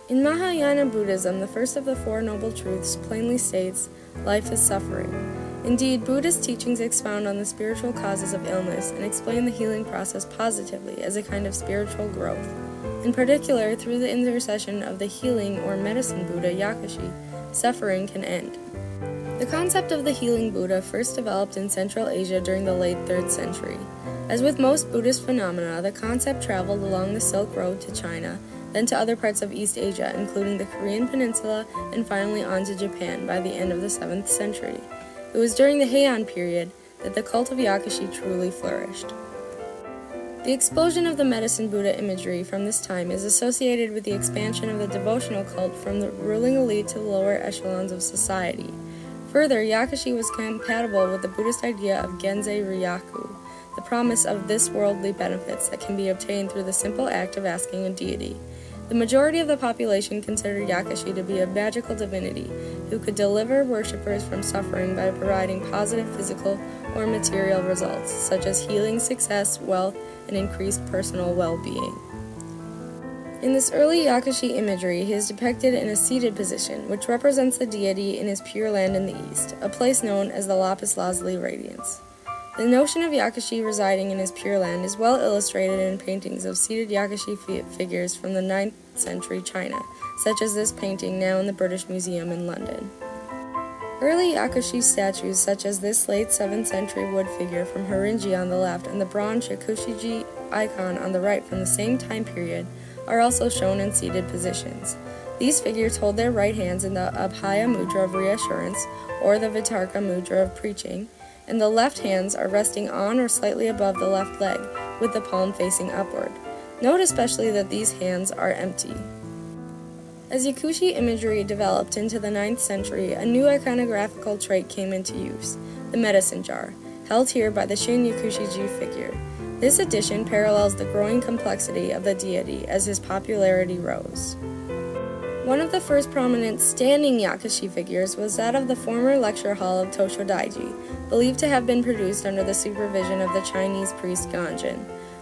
In Mahayana Buddhism, the first of the Four Noble Truths plainly states, life is suffering. Indeed, Buddhist teachings expound on the spiritual causes of illness and explain the healing process positively as a kind of spiritual growth. In particular, through the intercession of the healing or medicine Buddha Yakushi, suffering can end. The concept of the healing Buddha first developed in Central Asia during the late 3rd century. As with most Buddhist phenomena, the concept traveled along the Silk Road to China, then to other parts of East Asia, including the Korean Peninsula, and finally on to Japan by the end of the 7th century. It was during the Heian period that the cult of Yakushi truly flourished. The explosion of the medicine Buddha imagery from this time is associated with the expansion of the devotional cult from the ruling elite to the lower echelons of society. Further, Yakushi was compatible with the Buddhist idea of Genzei Ryaku, the promise of this worldly benefits that can be obtained through the simple act of asking a deity. The majority of the population considered Yakushi to be a magical divinity who could deliver worshippers from suffering by providing positive physical or material results, such as healing, success, wealth, and increased personal well-being. In this early Yakushi imagery, he is depicted in a seated position, which represents the deity in his Pure Land in the east, a place known as the Lapis Lazuli Radiance. The notion of Yakushi residing in his Pure Land is well illustrated in paintings of seated Yakushi figures from the 9th century China, such as this painting now in the British Museum in London. Early Yakushi statues, such as this late 7th century wood figure from Harinji on the left and the bronze Yakushi icon on the right from the same time period, are also shown in seated positions. These figures hold their right hands in the Abhaya Mudra of reassurance, or the Vitarka Mudra of preaching, and the left hands are resting on or slightly above the left leg, with the palm facing upward. Note especially that these hands are empty. As Yakushi imagery developed into the 9th century, a new iconographical trait came into use, the medicine jar, held here by the Shin Yakushi-ji figure. This addition parallels the growing complexity of the deity as his popularity rose. One of the first prominent standing Yakushi figures was that of the former lecture hall of Toshodaiji, believed to have been produced under the supervision of the Chinese priest Ganjin.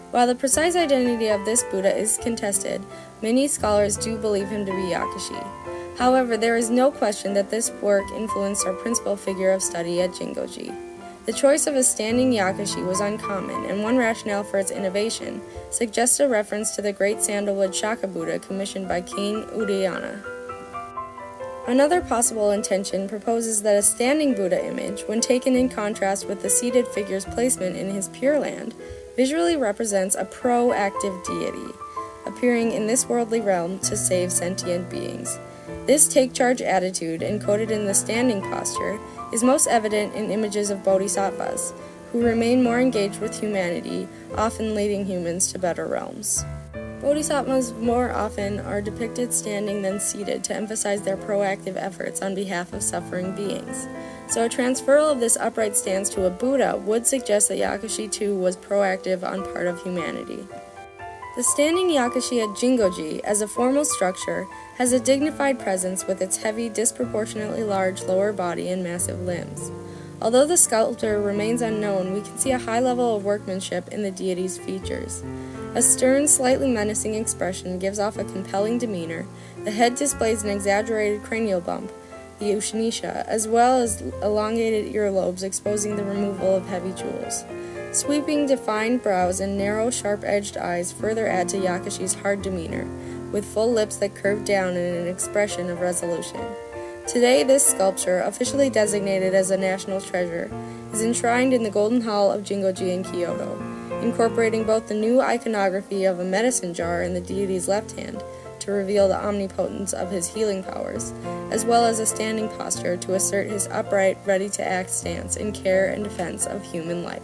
While the precise identity of this Buddha is contested, many scholars do believe him to be Yakushi. However, there is no question that this work influenced our principal figure of study at Jingoji. The choice of a standing Yakushi was uncommon, and one rationale for its innovation suggests a reference to the great sandalwood Shaka Buddha commissioned by King Udayana. Another possible intention proposes that a standing Buddha image, when taken in contrast with the seated figure's placement in his Pure Land, visually represents a proactive deity, appearing in this worldly realm to save sentient beings. This take-charge attitude, encoded in the standing posture, is most evident in images of bodhisattvas, who remain more engaged with humanity, often leading humans to better realms. Bodhisattvas more often are depicted standing than seated to emphasize their proactive efforts on behalf of suffering beings. So a transferal of this upright stance to a Buddha would suggest that Yakushi too was proactive on part of humanity. The standing Yakushi at Jingoji, as a formal structure, has a dignified presence with its heavy, disproportionately large lower body and massive limbs. Although the sculptor remains unknown, we can see a high level of workmanship in the deity's features. A stern, slightly menacing expression gives off a compelling demeanor. The head displays an exaggerated cranial bump, the Ushnisha, as well as elongated earlobes exposing the removal of heavy jewels. Sweeping, defined brows and narrow, sharp-edged eyes further add to Yakushi's hard demeanor, with full lips that curve down in an expression of resolution. Today, this sculpture, officially designated as a national treasure, is enshrined in the Golden Hall of Jingoji in Kyoto, incorporating both the new iconography of a medicine jar in the deity's left hand to reveal the omnipotence of his healing powers, as well as a standing posture to assert his upright, ready-to-act stance in care and defense of human life.